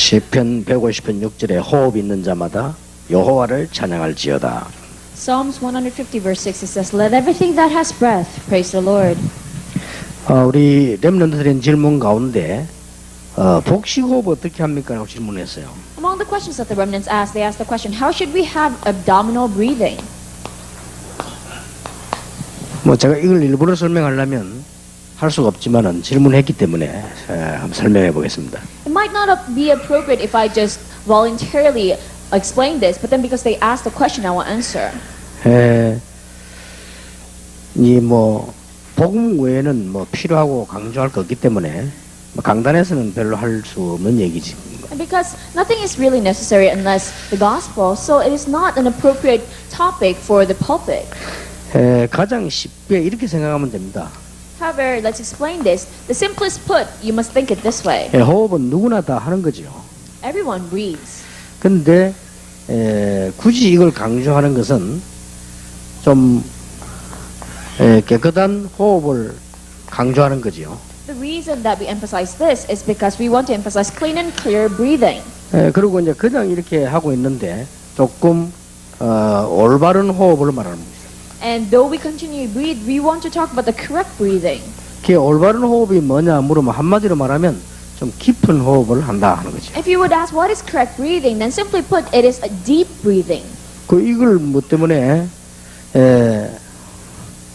시편 150편 6절에 호흡 있는 자마다 여호와를 찬양할지어다. Psalms 150 verse 6 it says, "Let everything that has breath praise the Lord." 우리 렘넌트들의 질문 가운데 복식 호흡 어떻게 합니까? 라고 질문했어요. Among the questions that the remnants asked, they asked the question, how should we have abdominal breathing? 제가 이걸 일부러 설명하려면 할 수가 없지만은 질문했기 때문에 한번 설명해 보겠습니다. It might not be appropriate if I just voluntarily explain this, but then because they asked the question, I will answer. 이 복음 외에는 필요하고 강조할 거 없기 때문에 강단에서는 별로 할 수 없는 얘기지. And because nothing is really necessary unless the gospel, so it is not an appropriate topic for the pulpit. 가장 쉽게 이렇게 생각하면 됩니다. However, let's explain this. The simplest put, you must think it this way. 호흡은 누구나 다 하는 거죠. Everyone breathes. 근데 굳이 이걸 강조하는 것은 좀 깨끗한 호흡을 강조하는 거지요. The reason that we emphasize this is because we want to emphasize clean and clear breathing. 그리고 이제 그냥 이렇게 하고 있는데 조금 올바른 호흡을 말하는 겁니다. And though we continue to breathe, we want to talk about the correct breathing. 그 올바른 호흡이 뭐냐 물으면 한마디로 말하면 좀 깊은 호흡을 한다 하는 거죠. If you would ask what is correct breathing, then simply put, it is a deep breathing. 이걸 뭐 때문에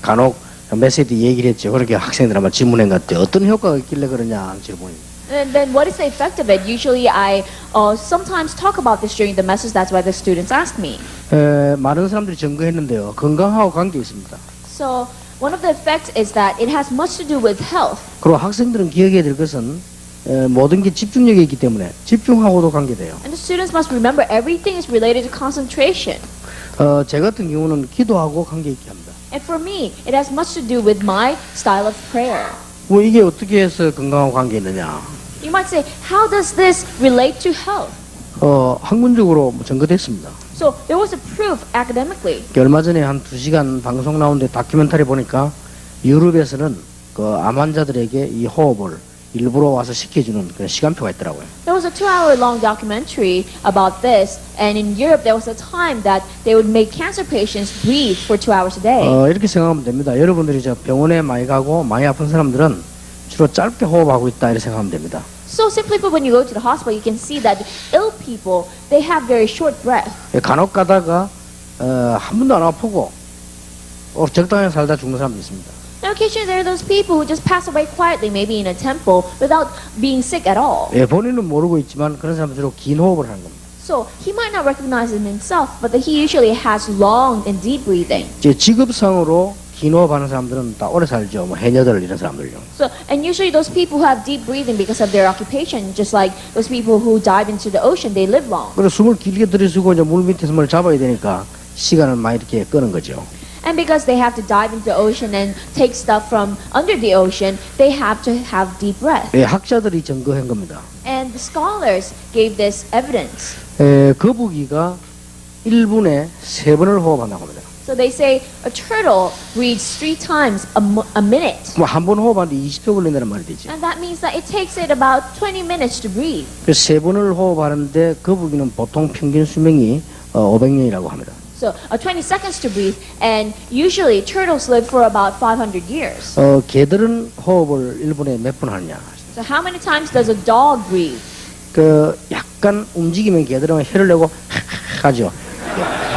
간혹 메시지 얘기를 했죠. 그렇게 학생들 한번 질문한 것 같아요. 어떤 효과가 있길래 그러냐 질문이. And then what is the effect of it? Usually I sometimes talk about this during the message. That's why the students ask me. 많은 사람들이 증거했는데요. 건강하고 관계 있습니다. So one of the effects is that it has much to do with health. 그리고 학생들은 기억해야 될 것은 모든 게 집중력이 있기 때문에 집중하고도 관계돼요. And the students must remember everything is related to concentration. 제 같은 경우는 기도하고 관계 있게 합니다. And for me, it has much to do with my style of prayer. 이게 어떻게 해서 건강하고 관계 있느냐? You might say, how does this relate to health? 학문적으로 증거됐습니다. So there was a proof academically. 얼마 전에 한 2시간 방송 나오는데 다큐멘터리 보니까 유럽에서는 암 환자들에게 이 호흡을 일부러 와서 시켜주는 그런 시간표가 있더라고요. There was a 2-hour-long documentary about this, and in Europe there was a time that they would make cancer patients breathe for 2 hours a day. 이렇게 생각하면 됩니다. 여러분들이 병원에 많이 가고 많이 아픈 사람들은 주로 짧게 호흡하고 있다 이렇게 생각하면 됩니다. So simply put, when you go to the hospital, you can see that ill people, they have very short breath. 간혹 가다가 한 번도 안 아프고 적당히 살다 죽는 사람도 있습니다. Now, occasionally there are those people who just pass away quietly, maybe in a temple, without being sick at all. 본인은 모르고 있지만 그런 사람은 주로 긴 호흡을 하는 겁니다. So he might not recognize it himself, but that he usually has long and deep breathing. 직업상으로 긴 호흡하는 사람들은 다 오래 살죠. 해녀들 이런 사람들요. So, and usually those people who have deep breathing because of their occupation, just like those people who dive into the ocean, they live long. 그래서 숨을 길게 들이쉬고 이제 물 밑에서 뭘 잡아야 되니까 시간을 많이 이렇게 끄는 거죠. And because they have to dive into the ocean and take stuff from under the ocean, they have to have deep breath. 학자들이 증거한 겁니다. And the scholars gave this evidence. 거북이가 1분에 3번을 호흡한다고 합니다. So they say a turtle breathes 3 times a minute. 한 번 호흡하는데 20초 걸린다는 말이 되죠. And that means that it takes it about 20 minutes to breathe. 그래서 3번을 호흡하는데 거북이는 보통 평균 수명이 500년이라고 합니다. So 20 seconds to breathe, and usually turtles live for about 500 years. 개들은 호흡을 1분에 몇 번 하느냐? So how many times does a dog breathe? 약간 움직이면 개들은 혀를 내고 하죠.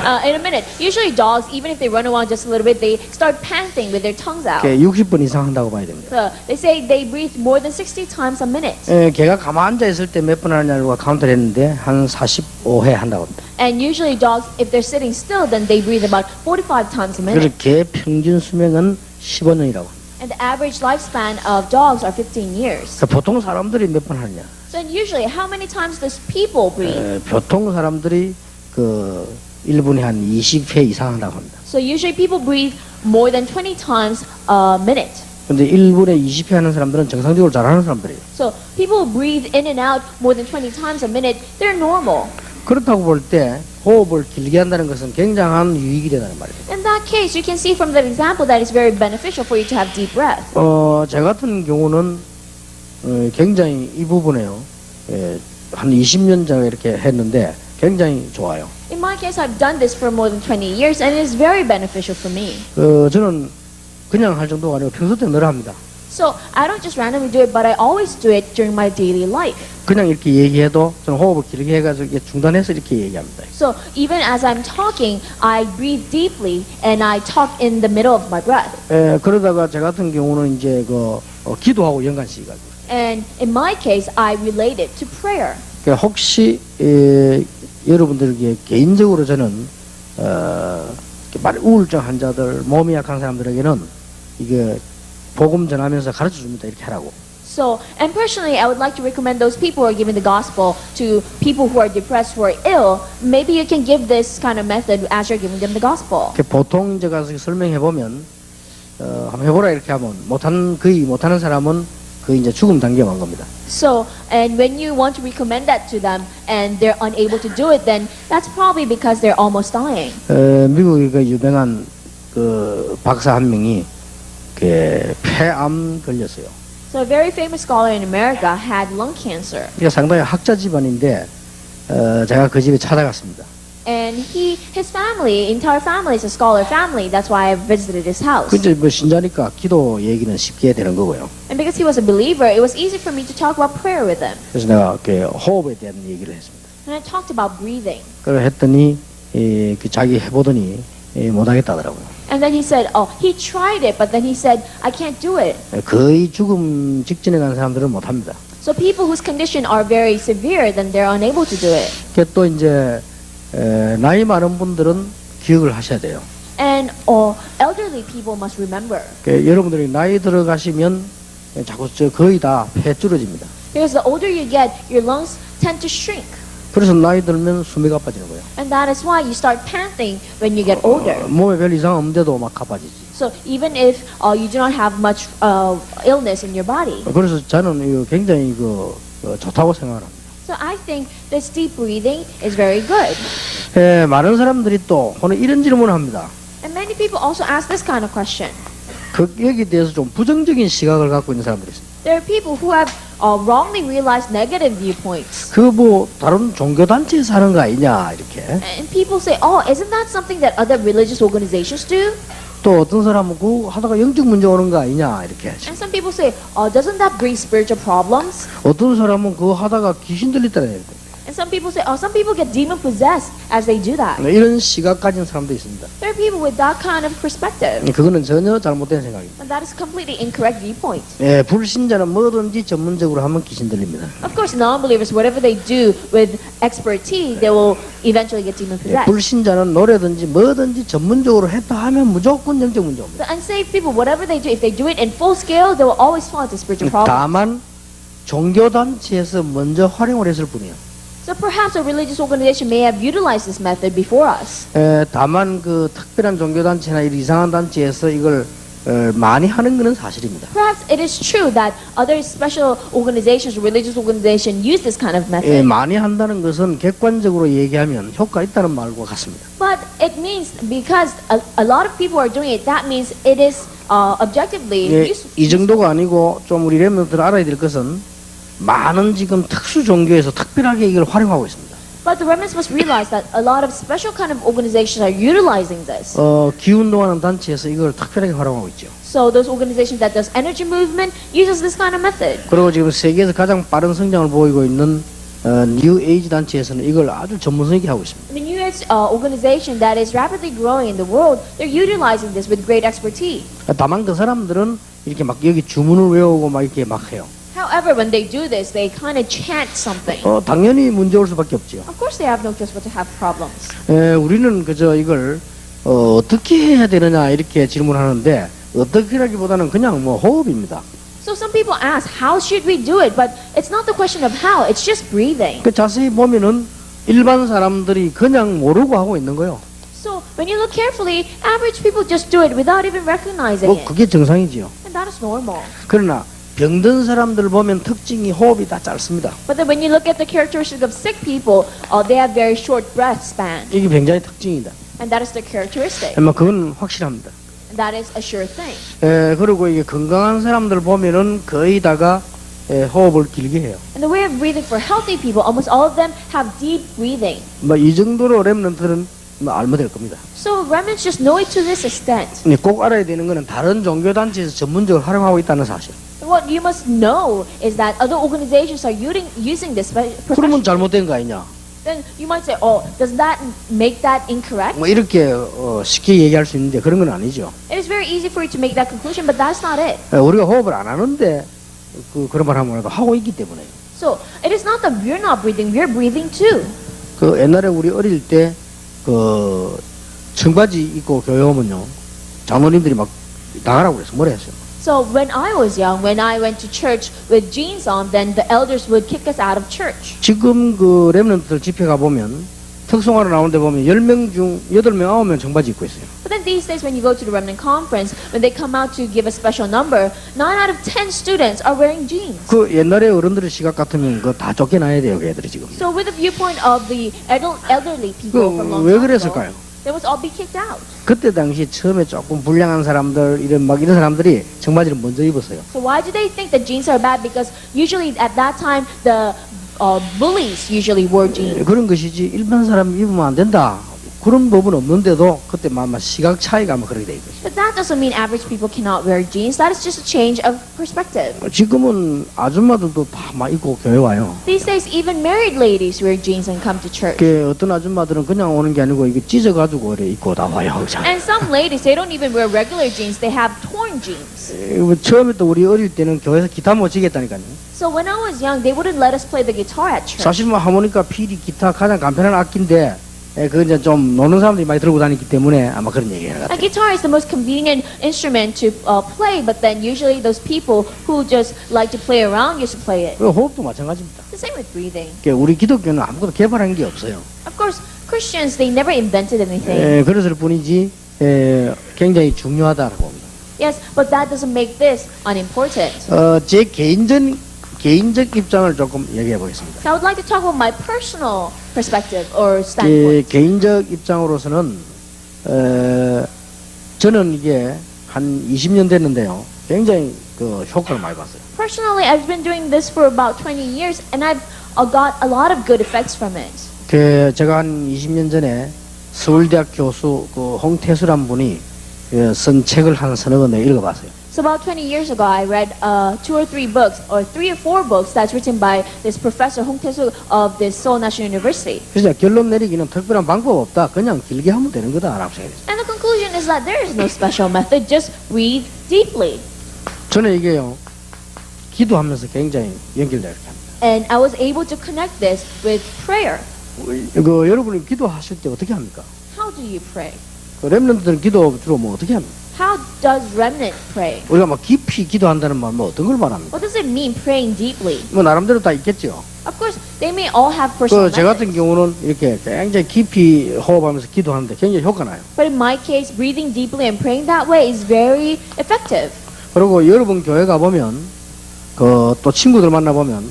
In a minute. Usually dogs, even if they run around just a little bit, they start panting with their tongues out. 60번 이상 한다고 봐야 됩니다. So they say they breathe more than 60 times a minute. 개가 가만 앉아 있을 때 몇 번 하느냐고 카운트를 했는데 한 45회 한다고 합니다. And usually dogs, if they're sitting still, then they breathe about 45 times a minute. 그래서 개 평균 수명은 15년이라고 합니다. And the average lifespan of dogs are 15 years. 보통 사람들이 몇 번 하느냐? So usually, how many times does people breathe? 보통 사람들이 1분에 한 20회 이상 한다고 합니다. So usually people breathe more than 20 times a minute. 근데 1분에 20회 하는 사람들은 정상적으로 잘하는 사람들이에요. So people who breathe in and out more than 20 times a minute, they're normal. 그렇다고 볼 때 호흡을 길게 한다는 것은 굉장한 유익이 되다는 말이에요. In that case, you can see from that example that it's very beneficial for you to have deep breath. 제 같은 경우는 굉장히 이 부분에요. 한 20년 전에 이렇게 했는데 굉장히 좋아요. In my case, I've done this for more than 20 years and it is very beneficial for me. 저는 그냥 할 정도가 아니고 평소 때 늘 합니다. So I don't just randomly do it, but I always do it during my daily life. 그냥 이렇게 얘기해도 저는 호흡을 길게 해가지고 이렇게 중단해서 이렇게 얘기합니다. So even as I'm talking, I breathe deeply and I talk in the middle of my breath. 그러다가 저 같은 경우는 이제 기도하고 연관시켜가지고. And in my case, I relate it to prayer. 그러니까 혹시 여러분들에게 개인적으로 저는 우울증 환자들, 몸이 약한 사람들에게는 이게 복음 전하면서 가르쳐 줍니다. 이렇게 하라고. So, and personally, I would like to recommend those people who are giving the gospel to people who are depressed, who are ill. Maybe you can give this kind of method as you're giving them the gospel. 보통 이제 가서 설명해 보면 한번 해보라 이렇게 하면 거의 못하는 사람은 거의 이제 죽음 단계에 온 겁니다. So, and when you want to recommend that to them and they're unable to do it, then that's probably because they're almost dying. 미국의 그 유명한 그 박사 한 명이 폐암 걸렸어요. So a very famous scholar in America had lung cancer. 이게 상당히 학자 집안인데 제가 그 집에 찾아갔습니다. And his family, entire family is a scholar family. That's why I visited his house. 그 이제 뭐 신자니까 기도 얘기는 쉽게 되는 거고요. And because he was a believer, it was easy for me to talk about prayer with him. 그래서 내가 호흡에 대한 얘기를 했습니다. And I talked about breathing. 그걸 했더니 자기 해보더니 못하겠다더라고요. And then he said, oh, he tried it, but then he said, I can't do it. 거의 죽음 직전에 간 사람들은 못합니다. So people whose condition are very severe, then they're unable to do it. 또 이제 나이 많은 분들은 기억을 하셔야 돼요. And elderly people must remember. 여러분들이 나이 들어가시면 자꾸 거의 다 폐 줄어집니다. Because the older you get, your lungs tend to shrink. 그래서 나이 들면 숨이 가빠지는 거예요. And that is why you start panting when you get older. 몸에 별 이상 없는데도 막 가빠지지. So even if you do not have much illness in your body. 그래서 저는 이거 굉장히 좋다고 생각합니다. So I think this deep breathing is very good. 많은 사람들이 또 오늘 이런 질문을 합니다. And many people also ask this kind of question. 여기에 대해서 좀 부정적인 시각을 갖고 있는 사람들이 있습니다. There are people who have wrongly realized negative viewpoints. 다른 종교 단체에서 하는 거 아니냐 이렇게. And people say, oh, isn't that something that other religious organizations do? 또 어떤 사람은 하다가 영적 문제 오는 거 아니냐 이렇게. And some people say, oh, doesn't that bring spiritual problems? 어떤 사람은 하다가 귀신 들렸다는 얘기죠. And some people say, oh, some people get demon possessed as they do that. 이런 시각 가진 사람도 있습니다. There are people with that kind of perspective. 그거는 전혀 잘못된 생각입니다. And that is completely incorrect viewpoint. 불신자는 뭐든지 전문적으로 하면 귀신 들립니다. Of course, non-believers, whatever they do with expertise, they will eventually get demon possessed. 불신자는 노래든지 뭐든지 전문적으로 했다 하면 무조건 영적 문제 옵니다. The unsaved people, whatever they do, if they do it in full scale, they will always fall into spiritual problems. 다만 종교 단체에서 먼저 활용을 했을 뿐이에요. So perhaps a religious organization may have utilized this method before us. 다만 특별한 종교 단체나 이상한 단체에서 이걸 많이 하는 것은 사실입니다. Perhaps it is true that other special organizations, religious organizations, use this kind of method. 많이 한다는 것은 객관적으로 얘기하면 효과 있다는 말과 같습니다. But it means because a lot of people are doing it, that means it is objectively useful. 이 정도가 아니고 좀 우리 렘넌트들 알아야 될 것은 많은 지금 특수 종교에서 특별하게 이걸 활용하고 있습니다. But the remnants must realize that a lot of special kind of organizations are utilizing this. 기운동하는 단체에서 이걸 특별하게 활용하고 있죠. So those organizations that does energy movement uses this kind of method. 그리고 지금 세계에서 가장 빠른 성장을 보이고 있는 뉴 에이지 단체에서는 이걸 아주 전문성 있게 하고 있습니다. The new age organization that is rapidly growing in the world, they're utilizing this with great expertise. 다만 그 사람들은 이렇게 막 여기 주문을 외우고 막 이렇게 막 해요. However, when they do this, they kind of chant something. 당연히 문제 올 수밖에 없죠. Of course, they have no choice but to have problems. 우리는 그저 이걸 어떻게 해야 되느냐 이렇게 질문하는데 어떻게라기보다는 그냥 호흡입니다. So some people ask, how should we do it? But it's not the question of how, it's just breathing. 자세히 보면은 일반 사람들이 그냥 모르고 하고 있는 거예요. So when you look carefully, average people just do it without even recognizing it. 그게 정상이지요. And that is normal. 그러나 병든 사람들 보면 특징이 호흡이 다 짧습니다. But then when you look at the characteristics of sick people, they have very short breath span. 이게 굉장히 특징이다. And that is the characteristic. 그건 확실합니다. And that is a sure thing. 그리고 이게 건강한 사람들 보면은 거의 다가 호흡을 길게 해요. And the way of breathing for healthy people, almost all of them have deep breathing. 뭐 이 정도로 렘넌트는 뭐 알면 될 겁니다. So remnants just know it to this extent. 근데 꼭 알아야 되는 거는 다른 종교단체에서 전문적으로 활용하고 있다는 사실. What you must know is that other organizations are using this 그러면 profession. 잘못된 거 아니냐? Then you might say, oh, does that make that incorrect? 뭐 이렇게 쉽게 얘기할 수 있는데 그런 건 아니죠. It is very easy for you to make that conclusion, but that's not it. 우리가 호흡을 안 하는데 그런 말 하면 하고 있기 때문에. So it is not that we're not breathing, we're breathing too. 그 옛날에 우리 어릴 때 그 청바지 입고 교회 오면요 장로님들이 막 나가라고 그래서 뭐라 했어요. So when I was young, when I went to church with jeans on, then the elders would kick us out of church. 지금 그 렘넌트들 집회 가보면 특송하러 나오는데 보면 10명 중 8명 9명 청바지 입고 있어요. But then these days, when you go to the remnant conference, when they come out to give a special number, 9 out of 10 students are wearing jeans. 그 옛날에 어른들의 시각 같으면 그거 다 쫓겨나야 돼요, 그 애들이 지금. So with the viewpoint of the elderly people from long 왜 time ago, 그랬을까요? they must all be kicked out. 그때 당시 처음에 조금 불량한 사람들 이런 사람들이 청바지를 먼저 입었어요. So why do they think that jeans are bad? Because usually at that time, the bullies usually wore jeans. 그런 것이지 일반 사람 입으면 안 된다. 그런 법은 없는데도 그때 막 시각 차이가 막 그렇게 돼 있어요. But that doesn't mean average people cannot wear jeans. That is just a change of perspective. 지금은 아줌마들도 다 막 입고 교회 와요. These days, even married ladies wear jeans and come to church. 그 어떤 아줌마들은 그냥 오는 게 아니고 이게 찢어가지고 그래 입고 다 와요. 항상. And some ladies, they don't even wear regular jeans. They have torn jeans. 처음에 또 우리 어릴 때는 교회에서 기타 못 치겠다니까요. So when I was young, they wouldn't let us play the guitar at church. 사실 뭐 하모니카, 피리, 기타 가장 간편한 악기인데 그 이제 좀 노는 사람들이 많이 들고 다니기 때문에 아마 그런 얘기를 A 같아요. guitar is the most convenient instrument to play, but then usually those people who just like to play around used to play it. 그 호흡도 마찬가지입니다. The same with breathing. 우리 기독교는 아무것도 개발한 게 없어요. Of course, Christians, they never invented anything. 그랬을 뿐이지 굉장히 중요하다고 봅니다. Yes, but that doesn't make this unimportant. 제 개인적 입장을 조금 얘기해 보겠습니다. So I would like to talk about my personal perspective or standpoint. 개인적 입장으로서는 저는 이게 한 20년 됐는데요. 굉장히 그 효과를 많이 봤어요. Personally, I've been doing this for about 20 years, and I've got a lot of good effects from it. 제가 한 20년 전에 서울대학 교수 그 홍태수란 분이 쓴 책을 한 서너 권 내가 읽어봤어요. So about 20 years ago, I read 2 or 3 books, or 3 or 4 books that's written by this professor Hong Tae-soo of this Seoul National University. 그래서 결론 내리기는 특별한 방법 없다. 그냥 길게 하면 되는 거다라고 생각했어요. And the conclusion is that there is no special method, just breathe deeply. 저는 이게요 기도하면서 굉장히 연결되어 이렇게 합니다. And I was able to connect this with prayer. 여러분이 기도하실 때 어떻게 합니까? How do you pray? 렘넌트들은 기도 주로 뭐 어떻게 합니까? How does remnant pray? 우리가 막 깊이 기도한다는 말 뭐 어떤 걸 말합니까? What does it mean praying deeply? 뭐 나름대로 다 있겠죠. Of course, they may all have personal 저 같은 methods. 경우는 이렇게 굉장히 깊이 호흡하면서 기도하는데 굉장히 효과 나요. But in my case, breathing deeply and praying that way is very effective. 그리고 여러분 교회 가 보면 또 친구들 만나 보면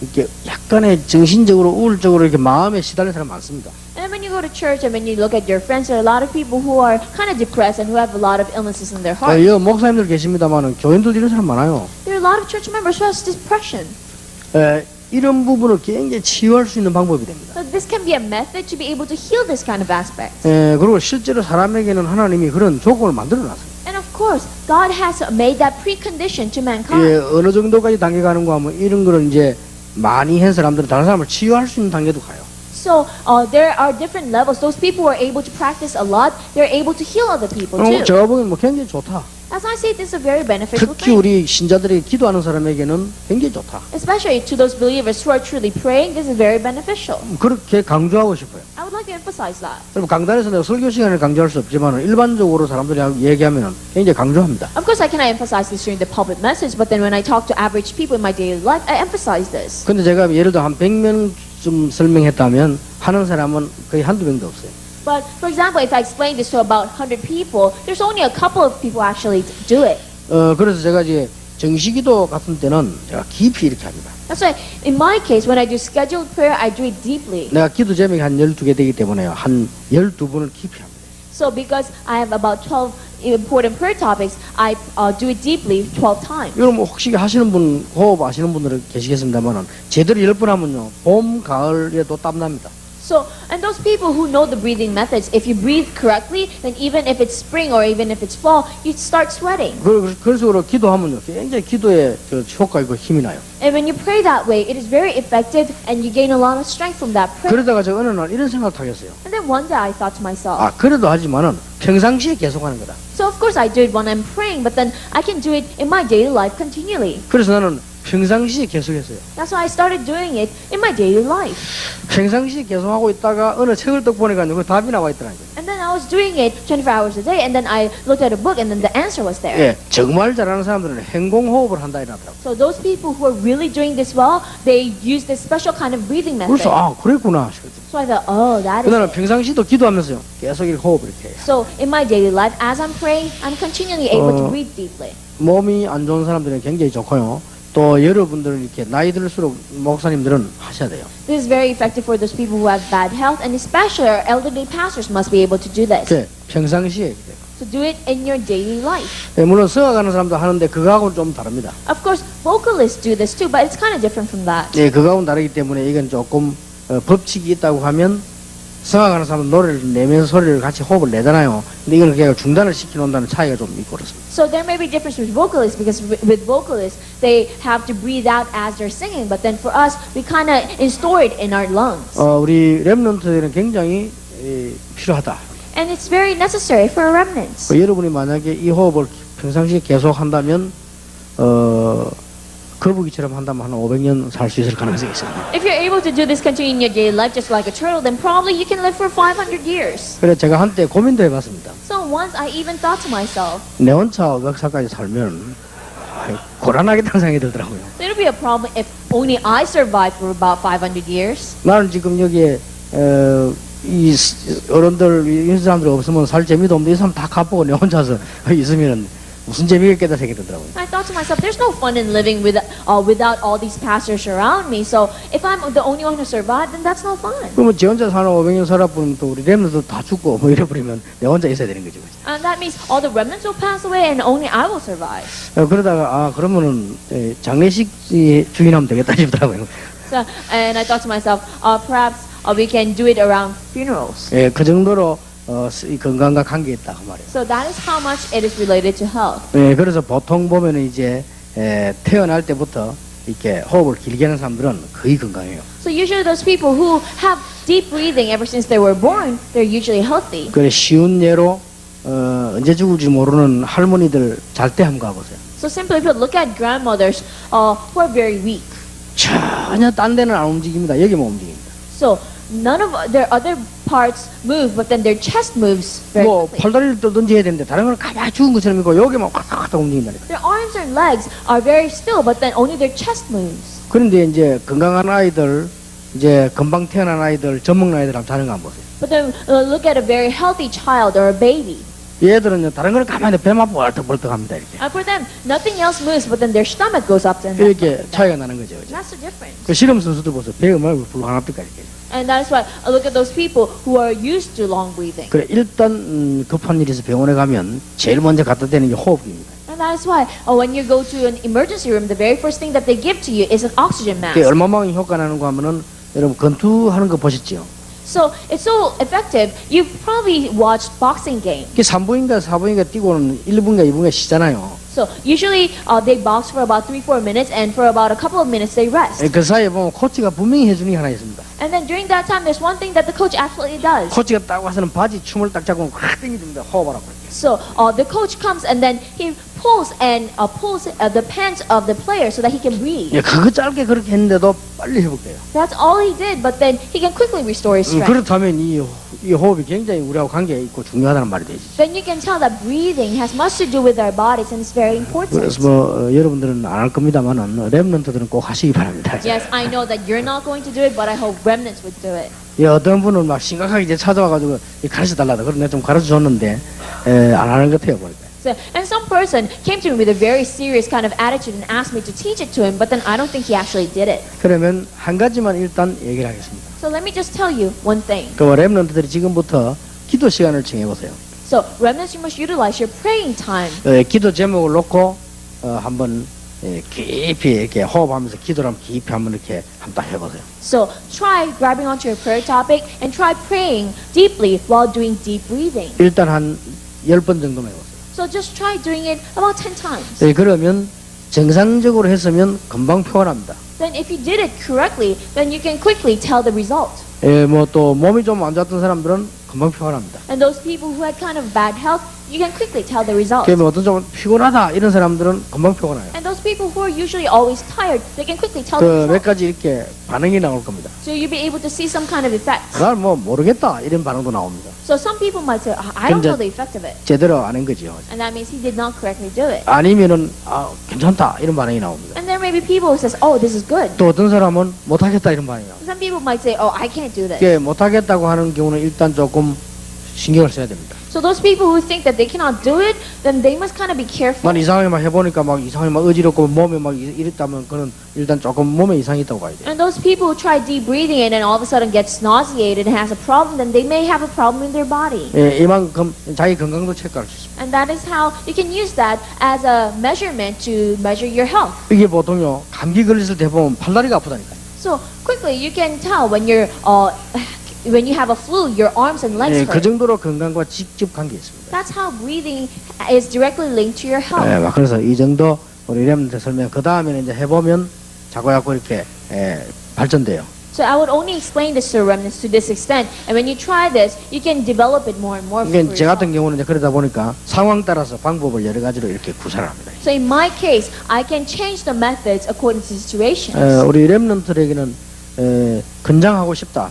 이렇게 약간의 정신적으로 우울적으로 이렇게 마음에 시달린 사람 많습니다. And when you go to church and when you look at your friends, there are a lot of people who are kind of depressed and who have a lot of illnesses in their heart. 여 목사님들 계십니다만은 교인들 이런 사람 많아요. There are a lot of church members who have depression. 이런 부분을 굉장히 치유할 수 있는 방법이 됩니다. So this can be a method to be able to heal this kind of aspect. 그리고 실제로 사람에게는 하나님이 그런 조건을 만들어 놨어요. And of course, God has made that precondition to mankind. 어느 정도까지 단계 가는 거 하면 이런 거를 이제 많이 한 사람들은 다른 사람을 치유할 수 있는 단계도 가요. So there are different levels. Those people who are able to practice a lot, they're able to heal other people too. 제가 보기엔 뭐 굉장히 좋다. As I say, this is a very beneficial 특히 thing. 우리 신자들이 기도하는 사람에게는 굉장히 좋다. Especially to those believers who are truly praying, this is very beneficial. 그렇게 강조하고 싶어요. I would like to emphasize that. 여러분 강단에서 내가 설교 시간에 강조할 수 없지만 일반적으로 사람들이 얘기하면 굉장히 강조합니다. Of course, I cannot emphasize this during the pulpit message, but then when I talk to average people in my daily life, I emphasize this. 근데 제가 예를 들어 한 100명쯤 설명했다면 하는 사람은 거의 한두 명도 없어요. But for example, if I explain this to about 100 people, there's only a couple of people actually do it. 그래서 제가 이제 정시기도 같은 때는 제가 깊이 이렇게 합니다. That's why in my case, when I do scheduled prayer, I do it deeply. 내가 기도 제목이 한 12개 되기 때문에 한 12번을 깊이 합니다. So because I have about 12 important prayer topics, I do it deeply 12 times. 이건 뭐 혹시 하시는 분, 호흡 아시는 분들은 계시겠습니다만은 제대로 10번 하면요, 봄, 가을에도 땀납니다. So, and those people who know the breathing methods, if you breathe correctly, then even if it's spring or even if it's fall, you start sweating. 그래서 그런 기도하면요, 굉장히 기도에 효과 있고 힘이 나요. And when you pray that way, it is very effective and you gain a lot of strength from that prayer. 그러다가 제가 어느 날 이런 생각을 하겠어요. And then one day I thought to myself, 그래도 하지만은 평상시에 계속하는 거다. so of course I do it when I'm praying, but then I can do it in my daily life continually. 그래서 나는 평상시에 계속했어요. That's why I started doing it in my daily life. 평상시에 계속하고 있다가 어느 책을 딱 보니까 그 답이 나와 있더라고요. And then I was doing it 24 hours a day, and then I looked at a book, and then the answer was there. 예, 정말 잘하는 사람들은 행공호흡을 한다 이러더라고요. So those people who are really doing this well, they use this special kind of breathing method. 그래서 그랬구나. So I thought, oh, that is 그날은 it. 평상시도 기도하면서요, 계속 이렇게 호흡을 이렇게 해요. So in my daily life, as I'm praying, I'm continually able to 어. breathe deeply. 몸이 안 좋은 사람들은 굉장히 좋고요. 또 여러분들은 이렇게 나이 들수록 목사님들은 하셔야 돼요. This is very effective for those people who have bad health, and especially our elderly pastors must be able to do this. 이렇게 평상시에. So do it in your daily life. 예, 물론 성악하는 사람도 하는데 그거하고는 좀 다릅니다. Of course, vocalists do this too, but it's kind of different from that. 예, 그거하고는 다르기 때문에 이건 조금 법칙이 있다고 하면 성악하는 사람은 노래를 내면서 소리를 같이 호흡을 내잖아요. 근데 이건 그냥 중단을 시켜놓는다는 차이가 좀 있고 그렇습니다. So there may be difference with vocalists because with vocalists they have to breathe out as they're singing, but then for us we kind of install it in our lungs, 우리 렘넌트들은 굉장히 필요하다. and it's very necessary for remnants. 여러분이 만약에 이 호흡을 평상시에 계속 한다면 거북이처럼 한다면 한 500년 살 수 있을 가능성이 있습니다. If you're able to do this continue in your daily life just like a turtle, then probably you can live for 500 years. 그래서 제가 한때 고민도 해봤습니다. So once I even thought to myself, 내 혼자 역사까지 살면 고란하겠다는 생각이 들더라고요. it'll be a problem if only I survive for about 500 years. 나는 지금 여기에 이 어른들 이 사람들이 없으면 살 재미도 없는데 이 사람 다 갚고 내 혼자서 있으면 무슨 재미겠다 생각이 들더라고요. I thought to myself, there's no fun in living without all these pastors around me. So if I'm the only one who survived, then that's no fun. 그러면 제 혼자 사는 500년 살아보면 또 우리 렘너도 다 죽고 뭐 이래버리면 내 혼자 있어야 되는 거죠. And that means all the remnants will pass away and only I will survive. 그러다가 그러면은 장례식 주인하면 되겠다 싶더라고요. So, and I thought to myself, perhaps we can do it around funerals. 예, 그 정도로 이 건강과 관계 있다 그 말이에요. So that is how much it is related to health. 예, 그래서 보통 보면은 이제 태어날 때부터 이렇게 호흡을 길게 하는 사람들은 거의 건강해요. So usually those people who have deep breathing ever since they were born, they're usually healthy. 그래 쉬운 예로 언제 죽을지 모르는 할머니들 잘 때 한번 가보세요. So simply put, look at grandmothers who are very weak. 전혀 딴 데는 안 움직입니다. 여기만 움직입니다. So none of their other parts move, but then their chest moves very 뭐 quickly. 팔다리를 떠든지 해야 되는데 다른 거는 가만히 죽은 것처럼 있고 여기만 확확 움직인다니까. Their arms and legs are very still, but then only their chest moves. 그런데 이제 건강한 아이들, 이제 금방 태어난 아이들, 젖먹는 아이들 한번 다른 거 한번 보세요. But then look at a very healthy child or a baby. 얘들은요 다른 거는 가만히 배만 벌떡벌떡합니다 이렇게. And for them, nothing else moves, but then their stomach goes up and down. 이렇게 차이가 나는 거죠. And that's the difference. 그 실험 선수들 보세요. 배 음악을 불가능합니까 이렇게. And that's why I look at those people who are used to long breathing. 그래 일단 급한 일이 있어 병원에 가면 제일 먼저 갖다 대는 게 호흡기입니다. And that is why when you go to an emergency room, the very first thing that they give to you is an oxygen 그게 mask. 얼마만큼 효과 나는 거 하면은 여러분 권투하는 거 보셨죠? So it's so effective. You've probably watched boxing games. 그 3분인가 4분인가 뛰고는 1분인가 2분인가 쉬잖아요. So usually they box for about 3-4 minutes, and for about a couple of minutes they rest. 그 사이에 보면 코치가 분명히 해주는 게 하나 있습니다. And then during that time, there's one thing that the coach absolutely does. 코치가 딱 와서는 바지 춤을 딱 잡고 확 당겨줍니다. 호흡하라고. So the coach comes and then he pulls the pants of the player so that he can breathe. 예, 그거 짧게 그렇게 했는데도 빨리 회복돼요. That's all he did, but then he can quickly restore his strength. 그렇다면 이 호흡이 굉장히 우리하고 관계가 있고 중요하다는 말이 되지. Then you can tell that breathing has much to do with our bodies and it's very important. 그래서 뭐 여러분들은 안 할 겁니다만은 렘넌트들은 꼭 하시기 바랍니다. Yes, I know that you're not going to do it, but I hope remnants would do it. 예, 어떤 분은 막 심각하게 이제 찾아와가지고 가르쳐 달라다. 그래서 내가 좀 가르쳐 줬는데 안 하는 것 같아요 보니까. So, and some person came to me with a very serious kind of attitude and asked me to teach it to him, but then I don't think he actually did it. 그러면 한 가지만 일단 얘기를 하겠습니다. So let me just tell you one thing. 그 렘넌트들이 지금부터 기도 시간을 정해보세요. So remnants, you must utilize your praying time. 기도 제목을 놓고 한번 깊이 이렇게 호흡하면서 기도를 한번 깊이 한번 이렇게 한번 딱 해보세요. So try grabbing onto your prayer topic and try praying deeply while doing deep breathing. 일단 한 10번 정도만 해보세요. So just try doing it about 10 times. 그러면 정상적으로 했으면 금방 표현합니다. Then if you did it correctly, then you can quickly tell the result. 뭐 또 몸이 좀 안 좋았던 사람들은 금방 표현합니다. And those people who had kind of bad health, you can quickly tell the result. 그러면 어떤 좀 피곤하다 이런 사람들은 금방 표현해요. And those people who are usually always tired, they can quickly tell the 몇 result. 가지 이렇게 반응이 나올 겁니다. So you'll be able to see some kind of effect. 난 뭐 모르겠다 이런 반응도 나옵니다. So some people might say, I don't 근데- know the effect of it. 제대로 안 한 거죠. And that means he did not correctly do it. 아니면은 괜찮다 이런 반응이 나옵니다. And there may be people who says, oh, this is good. 또 어떤 사람은 못하겠다 이런 반응이 나옵니다. Some people might say, oh, I can't do this. 이게 못하겠다고 하는 경우는 일단 조금 신경을 써야 됩니다. So those people who think that they cannot do it, then they must kind of be careful. 만 이상하게 막 해보니까 막 이상하게 막 어지럽고 몸에 막 이랬다면 그는 일단 조금 몸에 이상이 있다고 봐야 돼요. And those people who try deep breathing and then all of a sudden gets nauseated and has a problem, then they may have a problem in their body. 이만큼 자기 건강도 체크할 수 있습니다. And that is how you can use that as a measurement to measure your health. 이게 보통요 감기 걸렸을 때 보면 팔다리가 아프다니까요. So quickly you can tell when you have a flu, your arms and legs 그 hurt. 정도로 건강과 직접 관계 있습니다. That's how breathing is directly linked to your health. 막 그래서 이 정도 우리 렘한테 설명. 그 다음에는 이제 해보면 자꾸 이렇게 발전돼요. So I would only explain this to remnants to this extent, and when you try this, you can develop it more and more. 이게 for 제 같은 yourself. 경우는 이제 그러다 보니까 상황 따라서 방법을 여러 가지로 이렇게 구사를 합니다. So in my case, I can change the methods according to situations. 우리 렘넌트에게는 건장하고 싶다.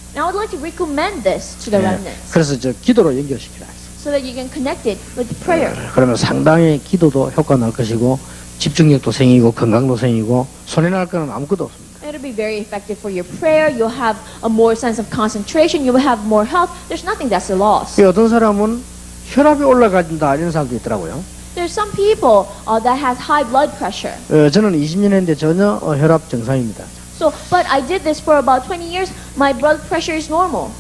And I would like to recommend this to the remnants, 그래서 저 기도로 연결시키라. so that you can connect it with prayer. 그러면 상당히 기도도 효과 날 것이고 집중력도 생기고 건강도 생기고 손해날 거는 아무것도 없습니다. It'll be very effective for your prayer. You'll have a more sense of concentration. You will have more health. There's nothing that's a loss. 어떤 사람은 혈압이 올라간다 이런 사람도 있더라고요. There's some people that has high blood pressure. 저는 20년 했는데 전혀 혈압 정상입니다. So, but I did this for about 20 years. My blood pressure is normal.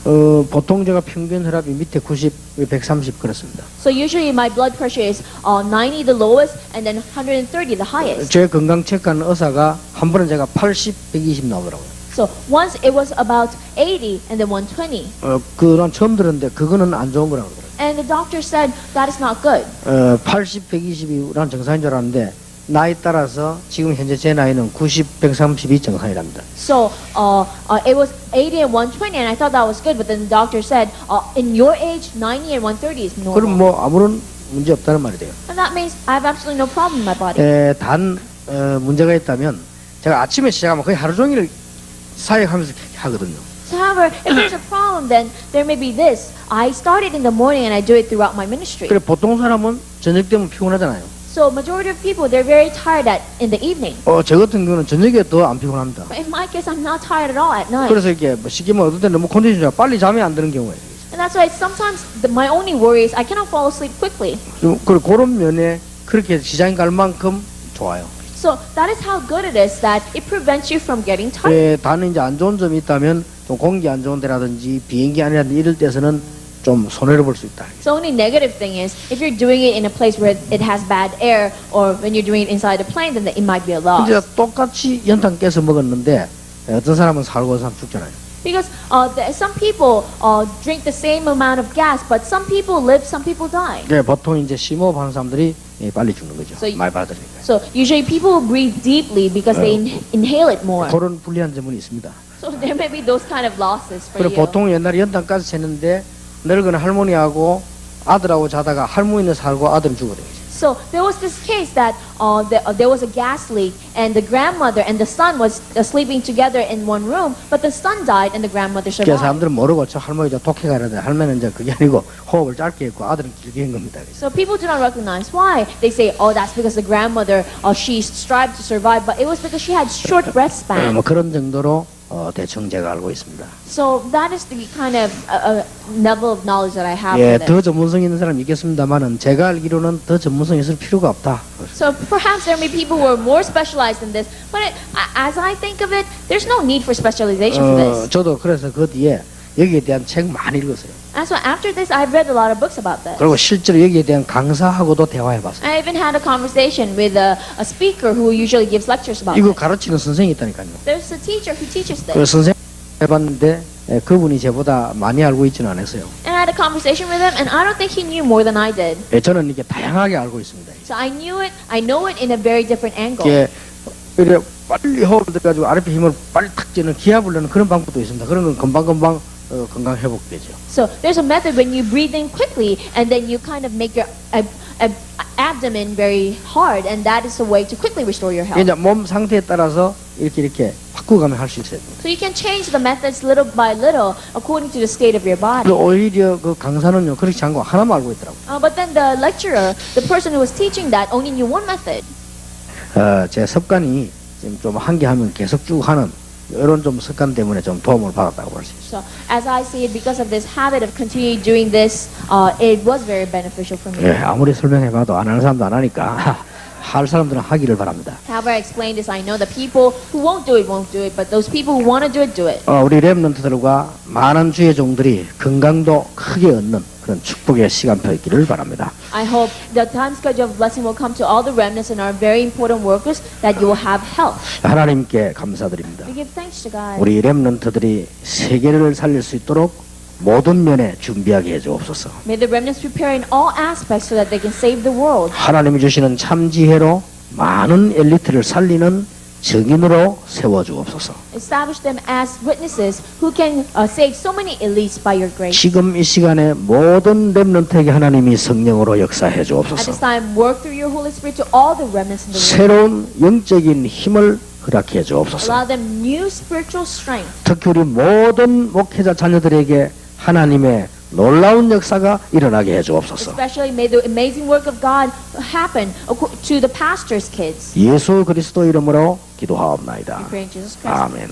보통 제가 평균 혈압이 밑에 90, 130 그렇습니다. So usually my blood pressure is 90 the lowest and then 130 the highest. 제 건강 체크하는 의사가 한 번은 제가 80, 120 나오더라고요. So once it was about 80 and then 120. 그난 처음 들었는데 그거는 안 좋은 거라고 그러더라고요. And the doctor said that is not good. 80, 120이 난 정상인 줄 알았는데 나이 따라서 지금 현재 제 나이는 90, 132 정상이랍니다. So it was 80 and 120 and I thought that was good, but then the doctor said in your age 90 and 130 is 그럼 normal. 뭐 아무런 문제 없다는 말이 돼요. And that means I have absolutely no problem in my body. 단 문제가 있다면 제가 아침에 시작하면 거의 하루 종일 사역하면서 하거든요. So, however, if there's a problem, then there may be this. I started in the morning and I do it throughout my ministry. 그래 보통 사람은 저녁 되면 피곤하잖아요. So majority of people, they're very tired in the evening. 저 같은 경우는 저녁에 더 안 피곤합니다. But in my case, I'm not tired at all at night. 그래서 이렇게 뭐 쉽게 말하면 어떨 때 너무 컨디션이 좋아 빨리 잠이 안 드는 경우에 And that's why sometimes my only worry is I cannot fall asleep quickly. 그리고 그런 면에 그렇게 시장에 갈 만큼 좋아요. So that is how good it is that it prevents you from getting tired. 단 이제 안 좋은 점이 있다면 좀 공기 안 좋은 데라든지 비행기 안이라든지 이럴 때서는 좀 손해를 볼 수 있다. So only negative thing is if you're doing it in a place where it has bad air or when you're doing it inside a plane, then it might be a loss. 근데 똑같이 연탄 깨서 먹었는데 어떤 사람은 살고 어떤 사람 죽잖아요. Because some people drink the same amount of gas, but some people live, some people die. 보통 이제 심호흡하는 사람들이 빨리 죽는 거죠. So 많이 받으니까. So usually people breathe deeply because they inhale it more. 그런 불리한 점은 있습니다. So there may be those kind of losses for 그리고 you. 보통 옛날에 연탄가스 챘는데 늙은 할머니하고 아들하고 자다가 할머니는 살고 아들은 죽어버려요. So there was this case that there was a gas leak and the grandmother and the son was sleeping together in one room, but the son died and the grandmother 그래서 survived. 사람들은 모르고 저 할머니 저 독해가 이러는데 할머니는 이제 그게 아니고 호흡을 짧게 했고 아들은 길게 한 겁니다. So people do not recognize why. They say, oh, that's because the grandmother, she strived to survive, but it was because she had short breath span. 뭐 그런 정도로 대충 제가 알고 있습니다. So that is the kind of level of knowledge that I have for 더 this. 전문성 있는 사람이 있겠습니다만은 제가 알기로는 더 전문성 있을 필요가 없다. So perhaps there may be people who are more specialized in this, but as I think of it, there's no need for specialization for this. 저도 그래서 그 뒤에 여기에 대한 책 많이 읽었어요. And so after this, I've read a lot of books about this. 그리고 실제로 여기에 대한 강사하고도 대화해봤어요. I even had a conversation with a speaker who usually gives lectures about 이거 this. 가르치는 선생이 있다니까요. There's a teacher who teaches 그 this. 선생 해봤는데 그분이 저보다 많이 알고 있지는 않았어요. And I had a conversation with him, and I don't think he knew more than I did. 저는 이게 다양하게 알고 있습니다. So I know it in a very different angle. 이게 이래 빨리 호흡을 들어가지고 아랫배 힘을 빨리 탁 찌는 기압을 내는 그런 방법도 있습니다. 그런 건 금방금방 건강 회복되죠. So there's a method when you breathe in quickly, and then you kind of make your abdomen very hard, and that is a way to quickly restore your health. 이제 몸 상태에 따라서 이렇게 바꾸가면 할 수 있어요. So you can change the methods little by little according to the state of your body. 오히려 그 강사는요 그렇지 않고 하나만 알고 있더라고요. But then the lecturer, the person who was teaching that, only knew one method. 제 습관이 지금 좀 한 개 하면 계속 쭉 하는 이런 좀 습관 때문에 좀 도움을 받았다고 볼 수 있어요. So as I see it, because of this habit of continuing doing this, it was very beneficial for me. 아무리 설명해봐도 안 하는 사람도 안 하니까 할 사람들은 하기를 바랍니다. However, I explain this, I know the people who won't do it, but those people who want to do it. 우리 렘넌트들과 많은 주의 종들이 건강도 크게 얻는 그런 축복의 시간표 있기를 바랍니다. I hope the time schedule of blessing will come to all the remnants and our very important workers, that you will have health. 하나님께 감사드립니다. We give thanks to God. 우리 렘넌트들이 세계를 살릴 수 있도록 모든 면에 준비하게 해주옵소서. May the remnants prepare in all aspects so that they can save the world. 하나님이 주시는 참 지혜로 많은 엘리트를 살리는 증인으로 세워주옵소서. Establish them as witnesses who can save so many elites by your grace. 지금 이 시간에 모든 렘넌트에게 하나님이 성령으로 역사해 At 주옵소서. this time, work through your Holy Spirit to all the remnants in the world. 새로운 영적인 힘을 허락해 주옵소서. Allow them new spiritual strength. 특히 우리 모든 목회자 자녀들에게 하나님의 놀라운 역사가 일어나게 해 주옵소서. Especially may the amazing work of God happen to the pastor's kids. 예수 그리스도 이름으로 기도하옵나이다. We pray in Jesus Christ. 아멘.